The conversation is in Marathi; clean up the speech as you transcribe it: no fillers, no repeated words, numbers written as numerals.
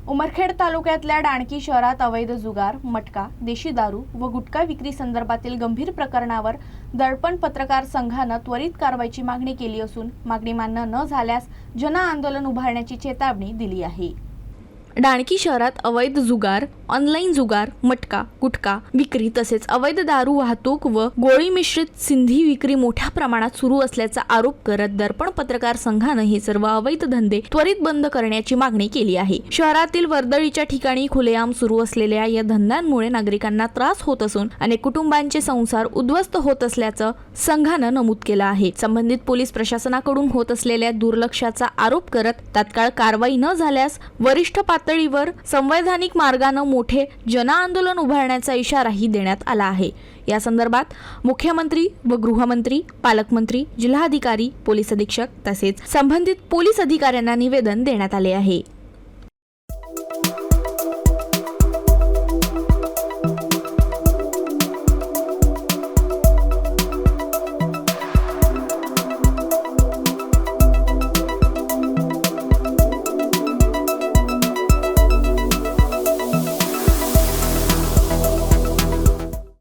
उमरखेड तालुक्यातल्या डाणकी शहरात अवैध जुगार, मटका, देशी दारू व गुटखा विक्री संदर्भातील गंभीर प्रकरणावर दर्पण पत्रकार संघानं त्वरित कारवाईची मागणी केली असून मागणी मान्य न झाल्यास जनआंदोलन उभारण्याची चेतावणी दिली आहे। डाणकी शहरात अवैध जुगार, ऑनलाईन जुगार, मटका, गुटखा विक्री तसेच अवैध दारू वाहतूक व गोळी मिश्रित सिंधी विक्री मोठ्या प्रमाणात सुरू असल्याचा आरोप करत दर्पण पत्रकार संघाने हे सर्व अवैध धंदे त्वरित बंद करण्याची मागणी केली आहे। शहरातील वर्दळीच्या ठिकाणी खुलेआम सुरू असलेल्या या धंद्यांमुळे नागरिकांना त्रास होत असून अनेक कुटुंबांचे संसार उद्ध्वस्त होत असल्याचं संघाने नमूद केलं आहे। संबंधित पोलीस प्रशासनाकडून होत असलेल्या दुर्लक्षाचा आरोप करत तात्काळ कारवाई न झाल्यास वरिष्ठ पातळीवर संवैधानिक मार्गाने मोठे जनआंदोलन उभारण्याचा इशाराही देण्यात आला आहे। या संदर्भात मुख्यमंत्री व गृहमंत्री, पालकमंत्री, जिल्हाधिकारी, पोलीस अधीक्षक तसेच संबंधित पोलीस अधिकाऱ्यांना निवेदन देण्यात आले आहे।